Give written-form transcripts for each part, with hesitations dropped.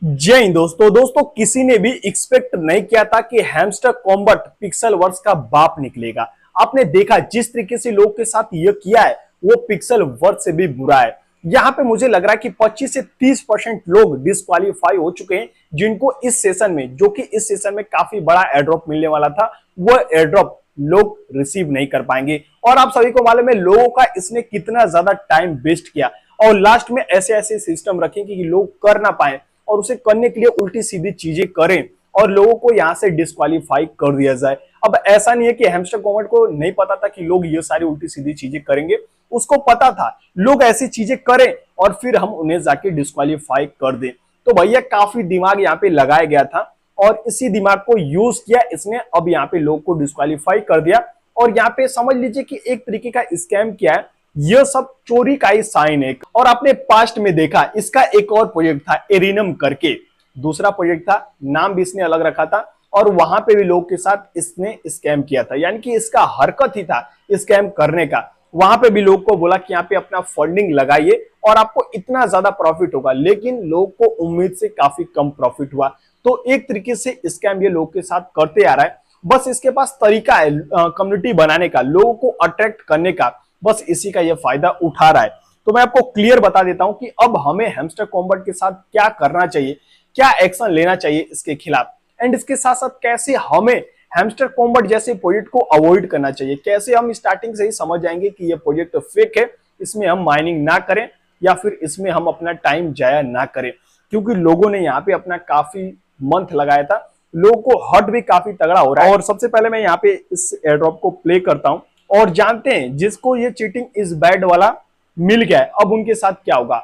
जय हिंद दोस्तों किसी ने भी एक्सपेक्ट नहीं किया था कि हैमस्टर कॉम्बैट पिक्सल वर्स का बाप निकलेगा। आपने देखा जिस तरीके से लोग के साथ ये किया है वो पिक्सल वर्स से भी बुरा है। यहाँ पे मुझे लग रहा है कि 25 से 30% लोग डिस्क्वालीफाई हो चुके हैं, जिनको इस सेशन में, जो कि इस सेशन में काफी बड़ा एयरड्रॉप मिलने वाला था, वो एयरड्रॉप लोग रिसीव नहीं कर पाएंगे। और आप सभी को मालूम है लोगों का इसने कितना ज्यादा टाइम वेस्ट किया, और लास्ट में ऐसे ऐसे सिस्टम रखेंगे कि लोग कर ना पाए और उसे करने के लिए उल्टी सीधी चीजें करें और लोगों को यहां से डिस्क्वालीफाई कर दिया जाए। अब ऐसा नहीं है कि हैमस्टर कॉम्बैट को नहीं पता था कि लोग ये सारी उल्टी सीधी चीजें करेंगे, उसको पता था लोग ऐसी चीजें करें और फिर हम उन्हें जाके डिस्क्वालीफाई कर दें। तो भैया काफी दिमाग यहाँ पे लगाया गया था और इसी दिमाग को यूज किया इसने, अब यहाँ पे लोग को डिस्क्वालीफाई कर दिया। और यहाँ पे समझ लीजिए कि एक तरीके का स्कैम किया है, यह सब चोरी का ही साइन है। और आपने पास्ट में देखा इसका एक और प्रोजेक्ट था एरिनम करके, दूसरा प्रोजेक्ट था, नाम भी इसने अलग रखा था और वहां पे भी लोग के साथ इसने स्कैम किया था। यानी कि इसका हरकत ही था स्कैम करने का। वहां पे भी लोग को बोला कि यहाँ पे अपना फंडिंग लगाइए और आपको इतना ज्यादा प्रॉफिट होगा, लेकिन लोग को उम्मीद से काफी कम प्रॉफिट हुआ। तो एक तरीके से स्कैम ये लोग के साथ करते आ रहा है। बस इसके पास तरीका है कम्युनिटी बनाने का, लोगों को अट्रैक्ट करने का, बस इसी का ये फायदा उठा रहा है। तो मैं आपको क्लियर बता देता हूं कि अब हमें हैमस्टर कॉम्बैट के साथ क्या करना चाहिए, क्या एक्शन लेना चाहिए इसके खिलाफ, एंड इसके साथ साथ कैसे हमें हैमस्टर कॉम्बैट जैसे प्रोजेक्ट को अवॉइड करना चाहिए। कैसे हम स्टार्टिंग से ही समझ जाएंगे कि ये प्रोजेक्ट फेक है, इसमें हम माइनिंग ना करें या फिर इसमें हम अपना टाइम जाया ना करें, क्योंकि लोगों ने यहाँ पे अपना काफी मंथ लगाया था, लोगों को हर्ट भी काफी तगड़ा हो रहा है। और सबसे पहले मैं यहाँ पे इस एयरड्रॉप को प्ले करता हूं और जानते हैं जिसको ये चीटिंग इज बैड वाला मिल गया है अब उनके साथ क्या होगा,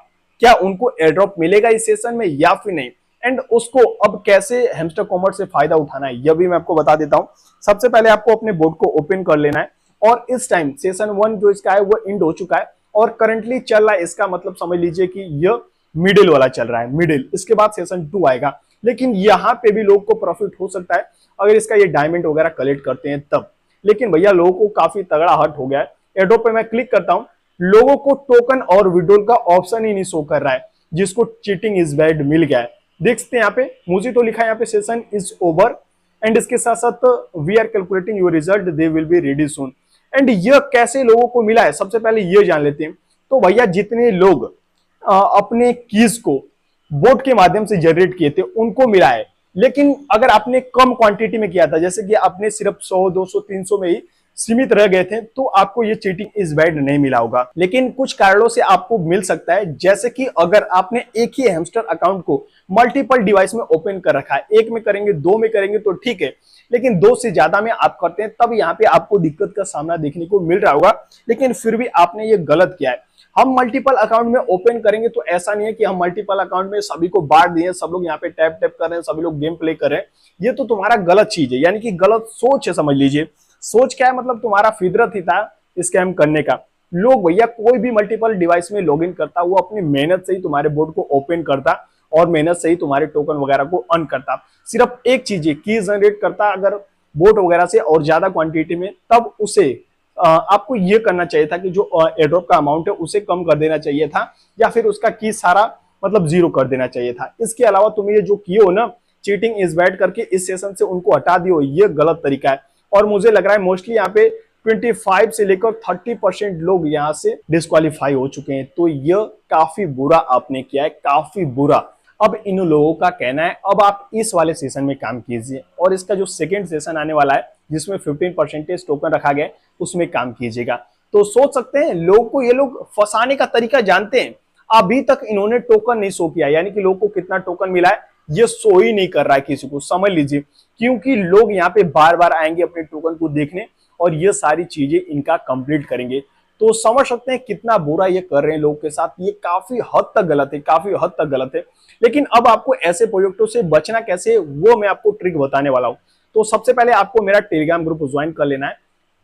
क्या उनको एयरड्रॉप मिलेगा इस सेशन में या फिर नहीं, एंड उसको अब कैसे हैमस्टर कॉम्बैट से फायदा उठाना है यह भी मैं आपको बता देता हूं। सबसे पहले आपको अपने बोर्ड को ओपन कर लेना है और इस टाइम सेशन 1 जो इसका है वो एंड हो चुका है और करंटली चल रहा है। इसका मतलब समझ लीजिए कि यह मिडिल वाला चल रहा है, मिडिल, इसके बाद सेशन 2 आएगा। लेकिन यहाँ पे भी लोग को प्रॉफिट हो सकता है अगर इसका ये डायमंड वगैरह कलेक्ट करते हैं तब। लेकिन भैया लोगों को काफी तगड़ा हर्ट हो गया है। एयरड्रॉप पे मैं क्लिक करता हूं, लोगों को टोकन और विड्रॉल का ऑप्शन ही नहीं शो कर रहा है, जिसको चीटिंग इज बैड मिल गया है। देख सकते हैं यहाँ पे मुझे तो लिखा है यहाँ पे सेशन इज ओवर एंड इसके साथ साथ we are calculating your result, they will be ready soon. And ये कैसे लोगों को मिला है सबसे पहले ये जान लेते हैं। तो भैया जितने लोग अपने कीज को बोट के माध्यम से जनरेट किए थे उनको मिला है। लेकिन अगर आपने कम क्वांटिटी में किया था, जैसे कि आपने सिर्फ 100, 200, 300 में ही सीमित रह गए थे, तो आपको ये चीटिंग इज बैड नहीं मिला होगा। लेकिन कुछ कारणों से आपको मिल सकता है, जैसे कि अगर आपने एक ही हैमस्टर अकाउंट को मल्टीपल डिवाइस में ओपन कर रखा है, एक में करेंगे, दो में करेंगे तो ठीक है, लेकिन दो से ज्यादा में आप करते हैं तब यहाँ पे आपको दिक्कत का सामना देखने को मिल रहा होगा। लेकिन फिर भी आपने ये गलत किया है। हम मल्टीपल अकाउंट में ओपन करेंगे तो ऐसा नहीं है कि हम मल्टीपल अकाउंट में सभी को बांट दिए, सब लोग यहाँ पे टैप टैप कर रहे हैं, सभी लोग गेम प्ले कर रहे हैं। ये तो तुम्हारा गलत चीज है, यानी कि गलत सोच है, समझ लीजिए। सोच क्या है, मतलब तुम्हारा फितरत ही था स्कैम करने का। लोग भैया कोई भी मल्टीपल डिवाइस में लॉगिन करता, वो अपनी मेहनत से ही तुम्हारे बोर्ड को ओपन करता और मेहनत से ही तुम्हारे टोकन वगैरह को अर्न करता। सिर्फ एक चीज है, की जनरेट करता अगर बोट वगैरह से और ज्यादा क्वांटिटी में, तब उसे आपको ये करना चाहिए था कि जो एयरड्रॉप का अमाउंट है उसे कम कर देना चाहिए था, या फिर उसका की सारा मतलब जीरो कर देना चाहिए था। इसके अलावा तुम ये जो किए हो ना चीटिंग इज बैड करके इस सेशन से उनको हटा दियो, ये गलत तरीका है। और मुझे लग रहा है मोस्टली यहाँ पे 25 से लेकर 30% लोग यहाँ से डिस्क्वालीफाई हो चुके हैं। तो यह काफी बुरा आपने किया है, काफी बुरा। अब इन लोगों का कहना है अब आप इस वाले सेशन में काम कीजिए और इसका जो सेकेंड सेशन आने वाला है जिसमें 15% टोकन रखा गया है उसमें काम कीजिएगा। तो सोच सकते हैं लोग को ये लोग फंसाने का तरीका जानते हैं। अभी तक इन्होंने टोकन नहीं शो किया, यानी कि लोग को कितना टोकन मिला है ये शो ही नहीं कर रहा है किसी को, समझ लीजिए। क्योंकि लोग यहाँ पे बार बार आएंगे अपने टोकन को देखने और ये सारी चीजें इनका कंप्लीट करेंगे। तो समझ सकते हैं कितना बुरा ये कर रहे हैं लोग के साथ। ये काफी हद तक गलत है, काफी हद तक गलत है। लेकिन अब आपको ऐसे प्रोजेक्टों से बचना कैसे, वो मैं आपको ट्रिक बताने वाला हूँ। तो सबसे पहले आपको मेरा टेलीग्राम ग्रुप ज्वाइन कर लेना है।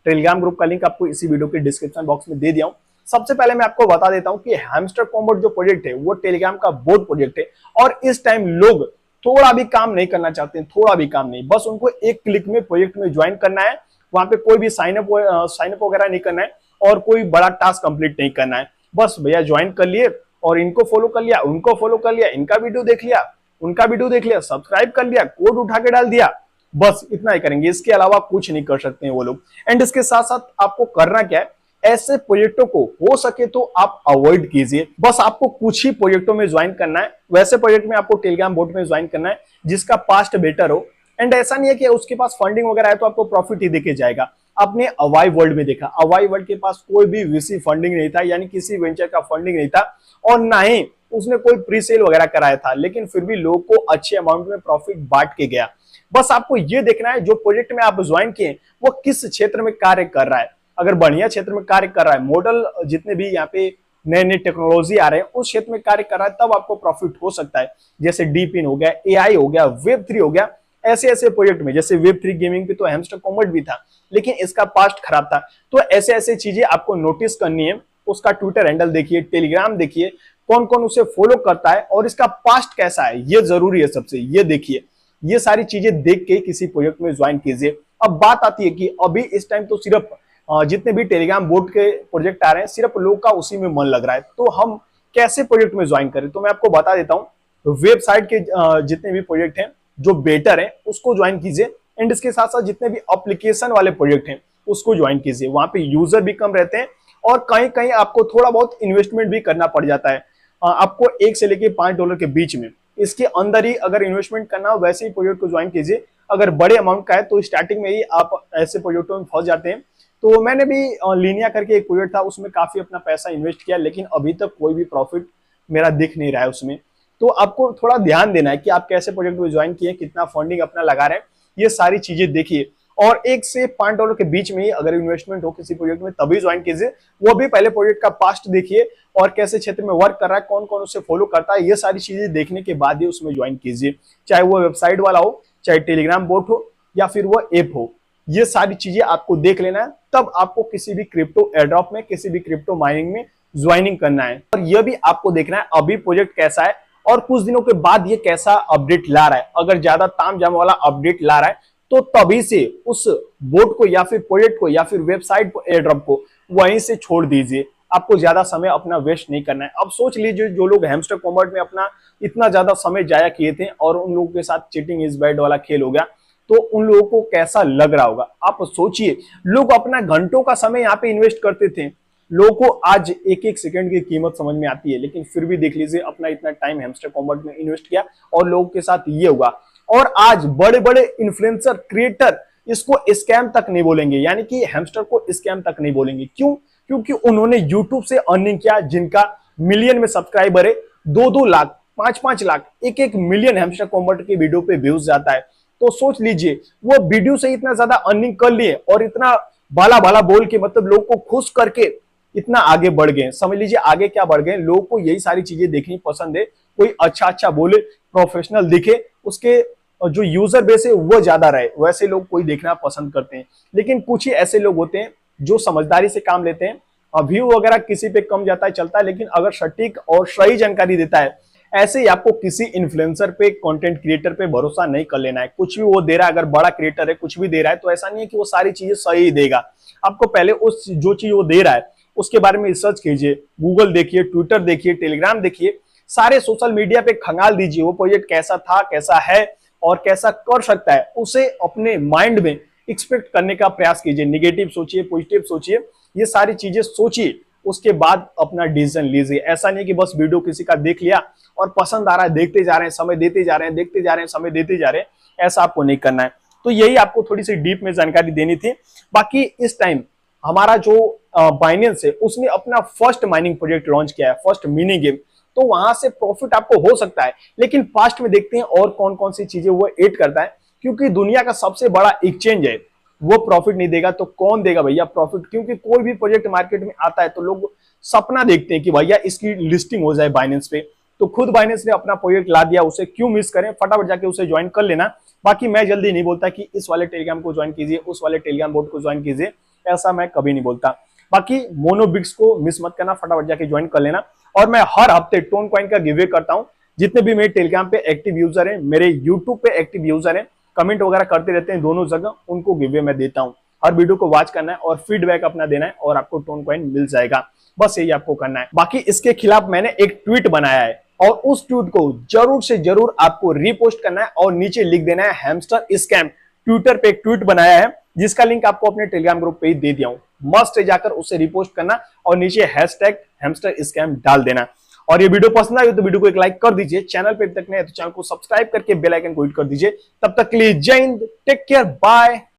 टेलीग्राम ग्रुप का लिंक आपको इसी वीडियो के डिस्क्रिप्शन बॉक्स में दे दिया हूं। सबसे पहले मैं आपको बता देता हूं कि हैमस्टर कॉम्बैट जो प्रोजेक्ट है वो टेलीग्राम का बोट प्रोजेक्ट है और इस टाइम लोग थोड़ा भी काम नहीं करना चाहते हैं, थोड़ा भी काम नहीं, बस उनको एक क्लिक में प्रोजेक्ट में ज्वाइन करना है। वहां पे कोई भी साइनअप वगैरह नहीं करना है और कोई बड़ा टास्क कंप्लीट नहीं करना है। बस भैया ज्वाइन कर लिए और इनको फॉलो कर लिया, उनको फॉलो कर लिया, इनका वीडियो देख लिया, उनका वीडियो देख लिया, सब्सक्राइब कर लिया, कोड उठा के डाल दिया, बस इतना ही करेंगे, इसके अलावा कुछ नहीं कर सकते हैं वो लोग। एंड इसके साथ साथ आपको करना क्या है, ऐसे प्रोजेक्टों को हो सके तो आप अवॉइड कीजिए। बस आपको कुछ ही प्रोजेक्टों में ज्वाइन करना है, वैसे प्रोजेक्ट में आपको टेलीग्राम बोट में ज्वाइन करना है जिसका पास्ट बेटर हो। एंड ऐसा नहीं है कि उसके पास फंडिंग वगैरह है तो आपको प्रॉफिट ही देके जाएगा। आपने अवाई वर्ल्ड में देखा, अवाई वर्ल्ड के पास कोई भी वीसी फंडिंग नहीं था, यानी किसी वेंचर का फंडिंग नहीं था, और ना ही उसने कोई प्री सेल वगैरह कराया था, लेकिन फिर भी लोग को अच्छे अमाउंट में प्रॉफिट बांट के गया। बस आपको ये देखना है जो प्रोजेक्ट में आप ज्वाइन किए वो किस क्षेत्र में कार्य कर रहा है। अगर बढ़िया क्षेत्र में कार्य कर रहा है, मॉडल जितने भी यहाँ पे नए नए टेक्नोलॉजी आ रहे हैं उस क्षेत्र में कार्य कर रहा है, तब आपको प्रॉफिट हो सकता है। जैसे डीपिन हो गया, एआई हो गया, वेब3 हो गया, ऐसे ऐसे प्रोजेक्ट में। जैसे वेब3 गेमिंग पे तो हैमस्टर कॉम्बैट भी था, लेकिन इसका पास्ट खराब था। तो ऐसे ऐसे चीजें आपको नोटिस करनी है। उसका ट्विटर हैंडल देखिए, टेलीग्राम देखिए, कौन कौन उसे फॉलो करता है और इसका पास्ट कैसा है, ये जरूरी है सबसे, ये देखिए। ये सारी चीजें देख के किसी प्रोजेक्ट में ज्वाइन कीजिए। अब बात आती है कि अभी इस टाइम तो सिर्फ जितने भी टेलीग्राम बोट के प्रोजेक्ट आ रहे हैं सिर्फ लोग का उसी में मन लग रहा है, तो हम कैसे प्रोजेक्ट में ज्वाइन करें? तो मैं आपको बता देता हूँ। वेबसाइट के जितने भी प्रोजेक्ट हैं जो बेटर है उसको ज्वाइन कीजिए। एंड इसके साथ साथ जितने भी एप्लीकेशन वाले प्रोजेक्ट हैं उसको ज्वाइन कीजिए। वहां पे यूजर भी कम रहते हैं और कहीं कहीं आपको थोड़ा बहुत इन्वेस्टमेंट भी करना पड़ जाता है। आपको 1 से लेके $5 के बीच में, इसके अंदर ही अगर इन्वेस्टमेंट करना हो वैसे ही प्रोजेक्ट को ज्वाइन कीजिए। अगर बड़े अमाउंट का है तो स्टार्टिंग में ही आप ऐसे प्रोजेक्टों में फंस जाते हैं। तो मैंने भी लीनिया करके एक प्रोजेक्ट था, उसमें काफी अपना पैसा इन्वेस्ट किया, लेकिन अभी तक कोई भी प्रॉफिट मेरा दिख नहीं रहा है उसमें। तो आपको थोड़ा ध्यान देना है कि आप कैसे प्रोजेक्ट में ज्वाइन किए, कितना फंडिंग अपना लगा रहे हैं, ये सारी चीजें देखिए। और 1 से $5 के बीच में ही अगर इन्वेस्टमेंट हो किसी प्रोजेक्ट में तभी ज्वाइन कीजिए। वो भी पहले प्रोजेक्ट का पास्ट देखिए और कैसे क्षेत्र में वर्क कर रहा है, कौन कौन उसे फॉलो करता है, ये सारी चीजें देखने के बाद ही उसमें ज्वाइन कीजिए। चाहे वो वेबसाइट वाला हो, चाहे टेलीग्राम बोट हो, या फिर वो ऐप हो, ये सारी चीजें आपको देख लेना है। तब आपको किसी भी क्रिप्टो एयरड्रॉप में, किसी भी क्रिप्टो माइनिंग में ज्वाइनिंग करना है। और यह भी आपको देखना है अभी प्रोजेक्ट कैसा है और कुछ दिनों के बाद ये कैसा अपडेट ला रहा है। अगर ज्यादा तामझाम वाला अपडेट ला रहा है तो तभी से उस बोट को या फिर प्रोजेक्ट को या फिर वेबसाइट को, एयरड्रॉप को वहीं से छोड़ दीजिए। आपको ज्यादा समय अपना वेस्ट नहीं करना है। अब सोच लीजिए जो लोग हैमस्टर कॉम्बैट में अपना इतना ज्यादा समय जाया किए थे और उन लोगों के साथ चीटिंग इज बैड वाला खेल हो गया, तो उन लोगों को कैसा लग रहा होगा। आप सोचिए, लोग अपना घंटों का समय यहाँ पे इन्वेस्ट करते थे। लोगों को आज एक एक सेकंड की कीमत समझ में आती है, लेकिन फिर भी देख लीजिए अपना इतना टाइम हैमस्टर कॉम्बैट में इन्वेस्ट किया और लोगों के साथ ये हुआ। और आज बड़े बड़े इन्फ्लुएंसर, क्रिएटर इसको स्कैम तक नहीं बोलेंगे, यानी कि हैमस्टर को स्कैम तक नहीं बोलेंगे। क्यों? क्योंकि उन्होंने यूट्यूब से अर्निंग किया, जिनका मिलियन में सब्सक्राइबर है, 2-2 lakh, 5-5 lakh, 1-1 million hamster combat की वीडियो पे व्यूज जाता है। तो सोच लीजिए वो वीडियो से इतना ज्यादा अर्निंग कर लिए और इतना बाला बाला बोल के, मतलब लोग को खुश करके इतना आगे बढ़ गए। समझ लीजिए आगे क्या बढ़ गए। लोगों को यही सारी चीजें देखनी पसंद है। कोई अच्छा अच्छा बोले, प्रोफेशनल दिखे, उसके जो यूजर बेस है वो ज्यादा रहे, वैसे लोग कोई देखना पसंद करते हैं। लेकिन कुछ ही ऐसे लोग होते हैं जो समझदारी से काम लेते हैं। व्यू वगैरह किसी पे कम जाता है चलता है, लेकिन अगर सटीक और सही जानकारी देता है, ऐसे ही आपको किसी इन्फ्लुएंसर पे, कंटेंट क्रिएटर पे भरोसा नहीं कर लेना है। कुछ भी वो दे रहा है, अगर बड़ा क्रिएटर है कुछ भी दे रहा है, तो ऐसा नहीं है कि वो सारी चीजें सही देगा। आपको पहले उस जो चीज वो दे रहा है उसके बारे में रिसर्च कीजिए। गूगल देखिए, ट्विटर देखिए, टेलीग्राम देखिए, सारे सोशल मीडिया पे खंगाल दीजिए वो प्रोजेक्ट कैसा था, कैसा है और कैसा कर सकता है। उसे अपने माइंड में एक्सपेक्ट करने का प्रयास कीजिए। निगेटिव सोचिए, पॉजिटिव सोचिए, ये सारी चीजें सोचिए, उसके बाद अपना डिसीजन लीजिए। ऐसा नहीं कि बस वीडियो किसी का देख लिया और पसंद आ रहा है, देखते जा रहे हैं, समय देते जा रहे हैं, देखते जा रहे हैं, समय देते जा रहे हैं, ऐसा आपको नहीं करना है। तो यही आपको थोड़ी सी डीप में जानकारी देनी थी। बाकी इस टाइम हमारा जो बाइनेंस है उसने अपना फर्स्ट माइनिंग प्रोजेक्ट लॉन्च किया है, फर्स्ट मिनी गेम, तो वहां से प्रॉफिट आपको हो सकता है। लेकिन पास्ट में देखते हैं और कौन कौन सी चीजें वो ऐड करता है, क्योंकि दुनिया का सबसे बड़ा एक्सचेंज है, वो प्रॉफिट नहीं देगा तो कौन देगा भैया प्रॉफिट? क्योंकि कोई भी प्रोजेक्ट मार्केट में आता है तो लोग सपना देखते हैं कि भैया इसकी लिस्टिंग हो जाए बाइनेंस पे। तो खुद बाइनेंस ने अपना प्रोजेक्ट ला दिया, उसे क्यों मिस करें? फटाफट जाके उसे ज्वाइन कर लेना। बाकी मैं जल्दी नहीं बोलता कि इस वाले टेलीग्राम को ज्वाइन कीजिए, उस वाले टेलीग्राम बोट को ज्वाइन कीजिए, ऐसा मैं कभी नहीं बोलता। बाकी मोनोबिक्स को मिस मत करना, फटाफट जाके ज्वाइन कर लेना। और मैं हर हफ्ते टोन कॉइन का गिवे करता हूं। जितने भी मेरे टेलीग्राम पे एक्टिव यूजर हैं, मेरे यूट्यूब पे एक्टिव यूजर हैं, कमेंट वगैरह करते रहते हैं दोनों जगह, उनको गिवे मैं देता हूं। हर वीडियो को वॉच करना है और फीडबैक अपना देना है और आपको टोन कॉइन मिल जाएगा। बस यही आपको करना है। बाकी इसके खिलाफ मैंने एक ट्वीट बनाया है और उस ट्वीट को जरूर से जरूर आपको रीपोस्ट करना है और नीचे लिख देना है हैमस्टर स्कैम। ट्विटर पे एक ट्वीट बनाया है जिसका लिंक आपको अपने टेलीग्राम ग्रुप पे ही दे दिया हूं, मस्ट जाकर उसे रिपोस्ट करना और नीचे हैशटैग हैमस्टर स्कैम डाल देना। और ये वीडियो पसंद आई तो वीडियो को एक लाइक कर दीजिए, चैनल पे अभी तक नहीं है तो चैनल को सब्सक्राइब करके बेल आइकन को हिट कर दीजिए। तब तक के लिए जय हिंद, टेक केयर, बाय।